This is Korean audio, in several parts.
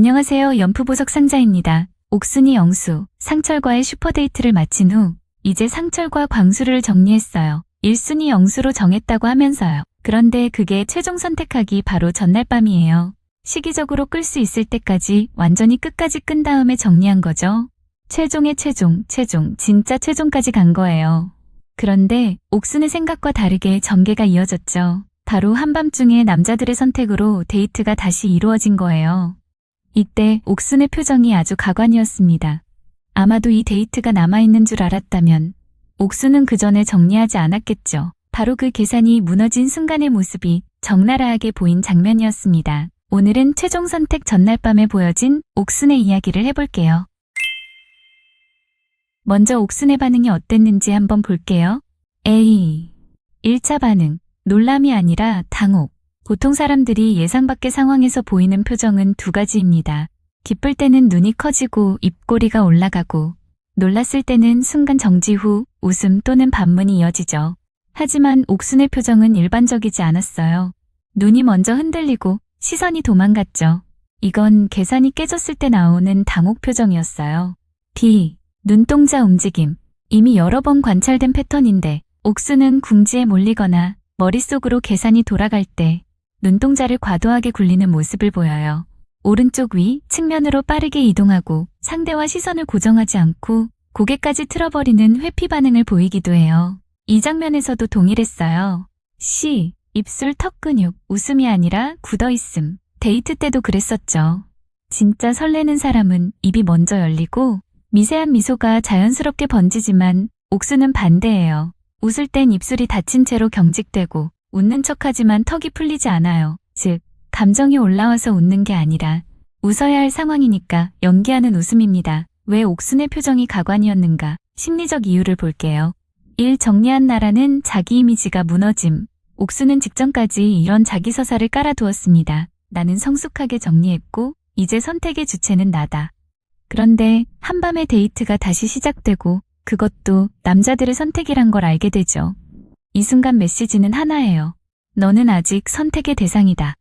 안녕하세요. 연프보석 상자입니다. 옥순이 영수, 상철과의 슈퍼데이트를 마친 후 이제 상철과 광수를 정리했어요. 1순위 영수로 정했다고 하면서요. 그런데 그게 최종 선택하기 바로 전날 밤이에요. 시기적으로 끌 수 있을 때까지 완전히 끝까지 끈 다음에 정리한 거죠. 최종의 최종, 진짜 최종까지 간 거예요. 그런데 옥순의 생각과 다르게 전개가 이어졌죠. 바로 한밤중에 남자들의 선택으로 데이트가 다시 이루어진 거예요. 이때 옥순의 표정이 아주 가관이었습니다. 아마도 이 데이트가 남아있는 줄 알았다면 옥순은 그 전에 정리하지 않았겠죠. 바로 그 계산이 무너진 순간의 모습이 적나라하게 보인 장면이었습니다. 오늘은 최종 선택 전날 밤에 보여진 옥순의 이야기를 해볼게요. 먼저 옥순의 반응이 어땠는지 한번 볼게요. A. 1차 반응. 놀람이 아니라 당혹. 보통 사람들이 예상 밖의 상황에서 보이는 표정은 두 가지입니다. 기쁠 때는 눈이 커지고 입꼬리가 올라가고, 놀랐을 때는 순간 정지 후 웃음 또는 반문이 이어지죠. 하지만 옥순의 표정은 일반적이지 않았어요. 눈이 먼저 흔들리고 시선이 도망갔죠. 이건 계산이 깨졌을 때 나오는 당혹 표정이었어요. B. 눈동자 움직임. 이미 여러 번 관찰된 패턴인데 옥순은 궁지에 몰리거나 머릿속으로 계산이 돌아갈 때 눈동자를 과도하게 굴리는 모습을 보여요. 오른쪽 위 측면으로 빠르게 이동하고 상대와 시선을 고정하지 않고 고개까지 틀어버리는 회피 반응을 보이기도 해요. 이 장면에서도 동일했어요. C. 입술 턱 근육. 웃음이 아니라 굳어있음. 데이트 때도 그랬었죠. 진짜 설레는 사람은 입이 먼저 열리고 미세한 미소가 자연스럽게 번지지만 옥순은 반대예요. 웃을 땐 입술이 닫힌 채로 경직되고 웃는 척하지만 턱이 풀리지 않아요. 즉, 감정이 올라와서 웃는 게 아니라 웃어야 할 상황이니까 연기하는 웃음입니다. 왜 옥순의 표정이 가관이었는가? 심리적 이유를 볼게요. 1. 정리한 나라는 자기 이미지가 무너짐. 옥순은 직전까지 이런 자기 서사를 깔아두었습니다. 나는 성숙하게 정리했고 이제 선택의 주체는 나다. 그런데 한밤의 데이트가 다시 시작되고 그것도 남자들의 선택이란 걸 알게 되죠. 이 순간 메시지는 하나예요. 너는 아직 선택의 대상이다.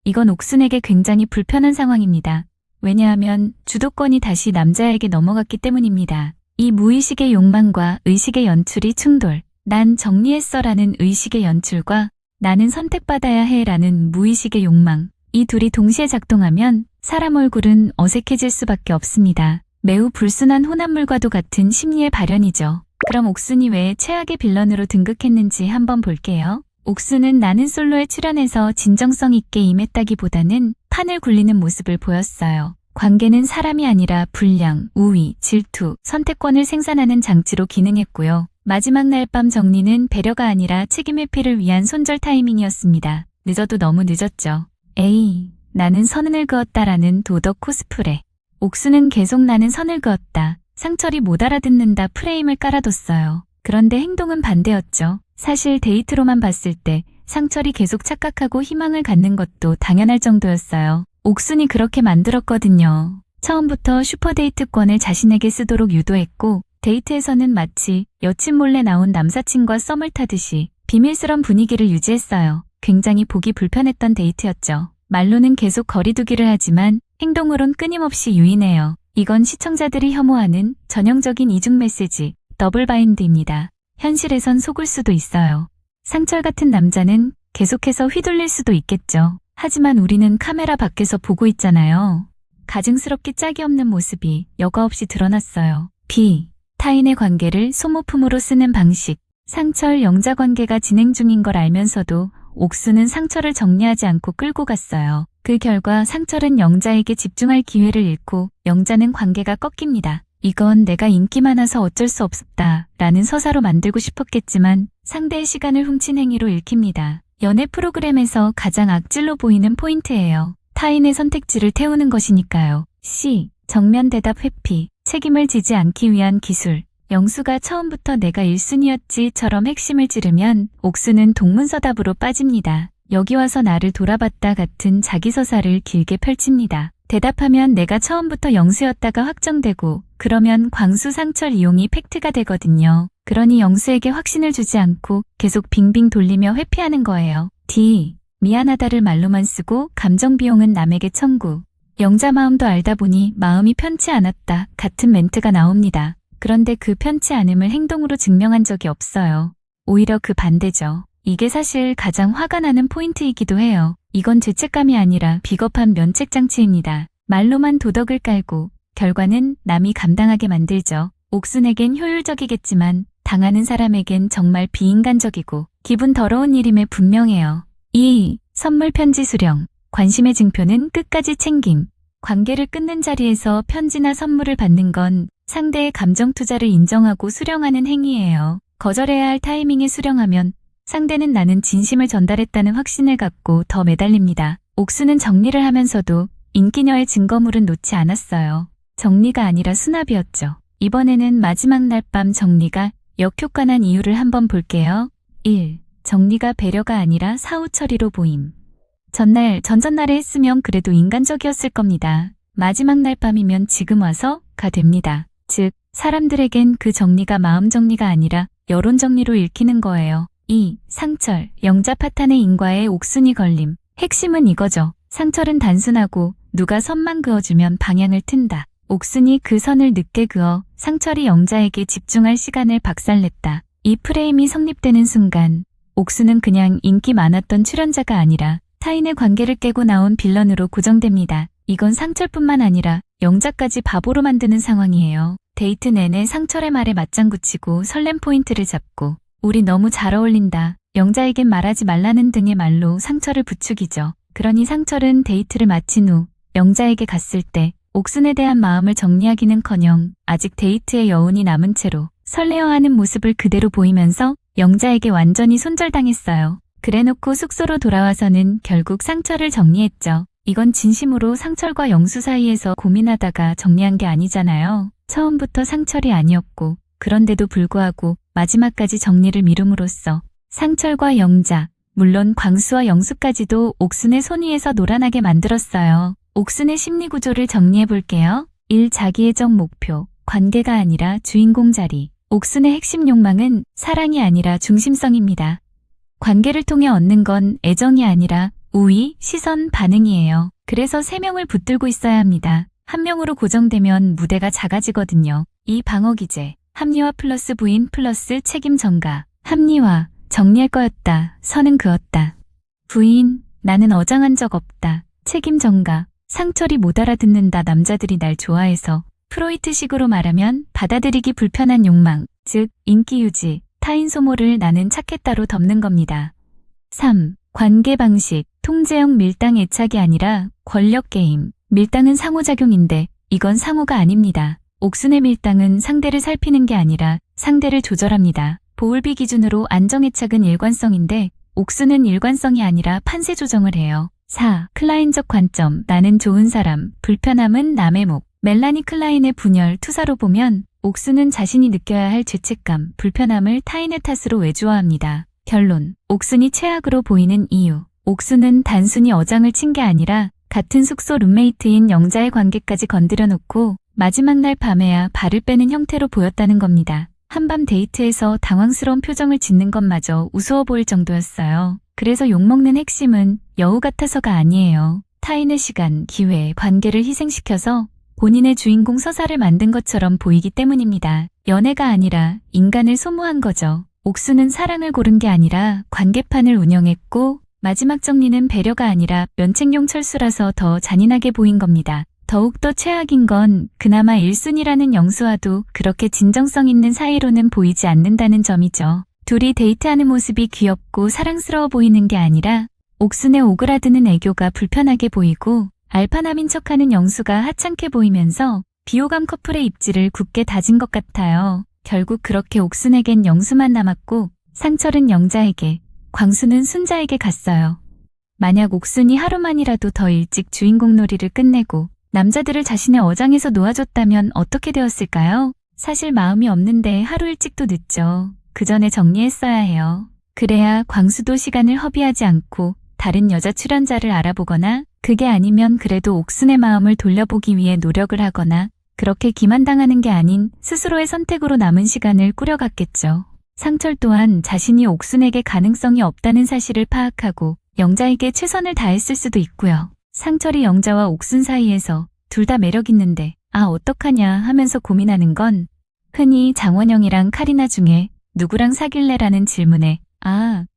이건 옥순에게 굉장히 불편한 상황입니다. 왜냐하면 주도권이 다시 남자에게 넘어갔기 때문입니다. 이 무의식의 욕망과 의식의 연출이 충돌. 난 정리했어라는 의식의 연출과 나는 선택받아야 해라는 무의식의 욕망. 이 둘이 동시에 작동하면 사람 얼굴은 어색해질 수밖에 없습니다. 매우 불순한 혼합물과도 같은 심리의 발현이죠. 그럼 옥순이 왜 최악의 빌런으로 등극했는지 한번 볼게요. 옥순은 나는 솔로에 출연해서 진정성 있게 임했다기보다는 판을 굴리는 모습을 보였어요. 관계는 사람이 아니라 분량, 우위, 질투, 선택권을 생산하는 장치로 기능했고요. 마지막 날 밤 정리는 배려가 아니라 책임 회피를 위한 손절 타이밍이었습니다. 늦어도 너무 늦었죠. A. 나는 선을 그었다라는 도덕 코스프레. 옥순은 계속 나는 선을 그었다. 상철이 못 알아듣는다 프레임을 깔아뒀어요. 그런데 행동은 반대였죠. 사실 데이트로만 봤을 때 상철이 계속 착각하고 희망을 갖는 것도 당연할 정도였어요. 옥순이 그렇게 만들었거든요. 처음부터 슈퍼데이트권을 자신에게 쓰도록 유도했고 데이트에서는 마치 여친 몰래 나온 남사친과 썸을 타듯이 비밀스런 분위기를 유지했어요. 굉장히 보기 불편했던 데이트였죠. 말로는 계속 거리두기를 하지만 행동으론 끊임없이 유인해요. 이건 시청자들이 혐오하는 전형적인 이중 메시지, 더블 바인드입니다. 현실에선 속을 수도 있어요. 상철 같은 남자는 계속해서 휘둘릴 수도 있겠죠. 하지만 우리는 카메라 밖에서 보고 있잖아요. 가증스럽게 짝이 없는 모습이 여과 없이 드러났어요. B. 타인의 관계를 소모품으로 쓰는 방식. 상철 영자 관계가 진행 중인 걸 알면서도 옥순은 상철을 정리하지 않고 끌고 갔어요. 그 결과 상철은 영자에게 집중할 기회를 잃고 영자는 관계가 꺾입니다. 이건 내가 인기 많아서 어쩔 수 없었다 라는 서사로 만들고 싶었겠지만 상대의 시간을 훔친 행위로 읽힙니다. 연애 프로그램에서 가장 악질로 보이는 포인트예요. 타인의 선택지를 태우는 것이니까요. C. 정면 대답 회피. 책임을 지지 않기 위한 기술. 영수가 처음부터 내가 1순위였지처럼 핵심을 찌르면 옥순은 동문서답으로 빠집니다. 여기 와서 나를 돌아봤다 같은 자기서사를 길게 펼칩니다. 대답하면 내가 처음부터 영수였다가 확정되고 그러면 광수 상철 이용이 팩트가 되거든요. 그러니 영수에게 확신을 주지 않고 계속 빙빙 돌리며 회피하는 거예요. D. 미안하다를 말로만 쓰고 감정 비용은 남에게 청구. 영자 마음도 알다 보니 마음이 편치 않았다 같은 멘트가 나옵니다. 그런데 그 편치 않음을 행동으로 증명한 적이 없어요. 오히려 그 반대죠. 이게 사실 가장 화가 나는 포인트이기도 해요. 이건 죄책감이 아니라 비겁한 면책장치입니다. 말로만 도덕을 깔고 결과는 남이 감당하게 만들죠. 옥순에겐 효율적이겠지만 당하는 사람에겐 정말 비인간적이고 기분 더러운 일임에 분명해요. 2. 선물 편지 수령. 관심의 증표는 끝까지 챙김. 관계를 끊는 자리에서 편지나 선물을 받는 건 상대의 감정 투자를 인정하고 수령하는 행위예요. 거절해야 할 타이밍에 수령하면 상대는 나는 진심을 전달했다는 확신을 갖고 더 매달립니다. 옥수는 정리를 하면서도 인기녀의 증거물은 놓지 않았어요. 정리가 아니라 수납이었죠. 이번에는 마지막 날 밤 정리가 역효과난 이유를 한번 볼게요. 1. 정리가 배려가 아니라 사후 처리로 보임. 전전날에 했으면 그래도 인간적이었을 겁니다. 마지막 날 밤이면 지금 와서가 됩니다. 즉, 사람들에겐 그 정리가 마음 정리가 아니라 여론 정리로 읽히는 거예요. 2. 상철, 영자 파탄의 인과에 옥순이 걸림. 핵심은 이거죠. 상철은 단순하고 누가 선만 그어주면 방향을 튼다. 옥순이 그 선을 늦게 그어 상철이 영자에게 집중할 시간을 박살냈다. 이 프레임이 성립되는 순간 옥순은 그냥 인기 많았던 출연자가 아니라 타인의 관계를 깨고 나온 빌런으로 고정됩니다. 이건 상철뿐만 아니라 영자까지 바보로 만드는 상황이에요. 데이트 내내 상철의 말에 맞장구 치고 설렘 포인트를 잡고 우리 너무 잘 어울린다. 영자에겐 말하지 말라는 등의 말로 상철을 부추기죠. 그러니 상철은 데이트를 마친 후 영자에게 갔을 때 옥순에 대한 마음을 정리하기는커녕 아직 데이트의 여운이 남은 채로 설레어하는 모습을 그대로 보이면서 영자에게 완전히 손절당했어요. 그래놓고 숙소로 돌아와서는 결국 상철을 정리했죠. 이건 진심으로 상철과 영수 사이에서 고민하다가 정리한 게 아니잖아요. 처음부터 상철이 아니었고 그런데도 불구하고 마지막까지 정리를 미룸으로써 상철과 영자, 물론 광수와 영수까지도 옥순의 손 위에서 놀아나게 만들었어요. 옥순의 심리 구조를 정리해 볼게요. 1. 자기애적 목표, 관계가 아니라 주인공 자리. 옥순의 핵심 욕망은 사랑이 아니라 중심성입니다. 관계를 통해 얻는 건 애정이 아니라 우위, 시선, 반응이에요. 그래서 3명을 붙들고 있어야 합니다. 1명으로 고정되면 무대가 작아지거든요. 이 방어기제, 합리화 플러스 부인 플러스 책임 전가. 합리화, 정리할 거였다, 선은 그었다. 부인, 나는 어장한 적 없다. 책임 전가, 상철이 못 알아듣는다. 남자들이 날 좋아해서. 프로이트식으로 말하면 받아들이기 불편한 욕망, 즉 인기 유지, 타인 소모를 나는 착했다로 덮는 겁니다. 3. 관계 방식, 통제형 밀당 애착이 아니라 권력 게임. 밀당은 상호작용인데 이건 상호가 아닙니다. 옥순의 밀당은 상대를 살피는 게 아니라 상대를 조절합니다. 보울비 기준으로 안정애착은 일관성인데 옥순은 일관성이 아니라 판세 조정을 해요. 4. 클라인적 관점, 나는 좋은 사람, 불편함은 남의 목. 멜라니 클라인의 분열, 투사로 보면 옥순은 자신이 느껴야 할 죄책감, 불편함을 타인의 탓으로 외주화합니다. 결론, 옥순이 최악으로 보이는 이유. 옥순은 단순히 어장을 친 게 아니라 같은 숙소 룸메이트인 영자의 관계까지 건드려 놓고 마지막 날 밤에야 발을 빼는 형태로 보였다는 겁니다. 한밤 데이트에서 당황스러운 표정을 짓는 것마저 우스워 보일 정도였어요. 그래서 욕먹는 핵심은 여우 같아서가 아니에요. 타인의 시간, 기회, 관계를 희생시켜서 본인의 주인공 서사를 만든 것처럼 보이기 때문입니다. 연애가 아니라 인간을 소모한 거죠. 옥수는 사랑을 고른 게 아니라 관계판을 운영했고 마지막 정리는 배려가 아니라 면책용 철수라서 더 잔인하게 보인 겁니다. 더욱더 최악인 건 그나마 1순위라는 영수와도 그렇게 진정성 있는 사이로는 보이지 않는다는 점이죠. 둘이 데이트하는 모습이 귀엽고 사랑스러워 보이는 게 아니라 옥순의 오그라드는 애교가 불편하게 보이고 알파남인 척하는 영수가 하찮게 보이면서 비호감 커플의 입지를 굳게 다진 것 같아요. 결국 그렇게 옥순에겐 영수만 남았고 상철은 영자에게, 광수는 순자에게 갔어요. 만약 옥순이 하루만이라도 더 일찍 주인공 놀이를 끝내고 남자들을 자신의 어장에서 놓아줬다면 어떻게 되었을까요? 사실 마음이 없는데 하루 일찍도 늦죠. 그 전에 정리했어야 해요. 그래야 광수도 시간을 허비하지 않고 다른 여자 출연자를 알아보거나 그게 아니면 그래도 옥순의 마음을 돌려보기 위해 노력을 하거나 그렇게 기만당하는 게 아닌 스스로의 선택으로 남은 시간을 꾸려갔겠죠. 상철 또한 자신이 옥순에게 가능성이 없다는 사실을 파악하고 영자에게 최선을 다했을 수도 있고요. 상철이 영자와 옥순 사이에서 둘 다 매력 있는데 어떡하냐 하면서 고민하는 건 흔히 장원영이랑 카리나 중에 누구랑 사귈래라는 질문에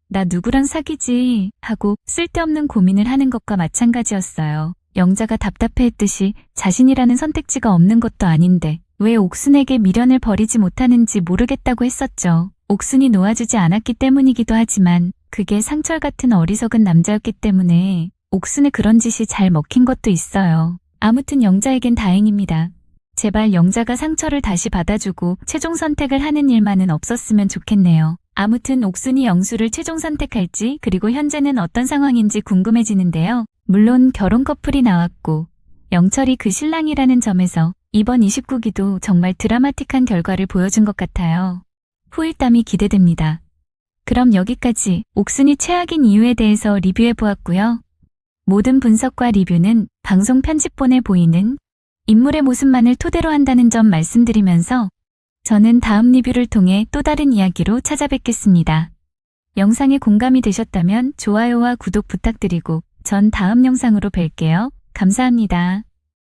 나 누구랑 사귀지 하고 쓸데없는 고민을 하는 것과 마찬가지였어요. 영자가 답답해했듯이 자신이라는 선택지가 없는 것도 아닌데 왜 옥순에게 미련을 버리지 못하는지 모르겠다고 했었죠. 옥순이 놓아주지 않았기 때문이기도 하지만 그게 상철 같은 어리석은 남자였기 때문에 옥순의 그런 짓이 잘 먹힌 것도 있어요. 아무튼 영자에겐 다행입니다. 제발 영자가 상철을 다시 받아주고 최종 선택을 하는 일만은 없었으면 좋겠네요. 아무튼 옥순이 영수를 최종 선택할지 그리고 현재는 어떤 상황인지 궁금해지는데요. 물론 결혼 커플이 나왔고 영철이 그 신랑이라는 점에서 이번 29기도 정말 드라마틱한 결과를 보여준 것 같아요. 후일담이 기대됩니다. 그럼 여기까지 옥순이 최악인 이유에 대해서 리뷰해보았고요. 모든 분석과 리뷰는 방송 편집본에 보이는 인물의 모습만을 토대로 한다는 점 말씀드리면서 저는 다음 리뷰를 통해 또 다른 이야기로 찾아뵙겠습니다. 영상에 공감이 되셨다면 좋아요와 구독 부탁드리고 전 다음 영상으로 뵐게요. 감사합니다.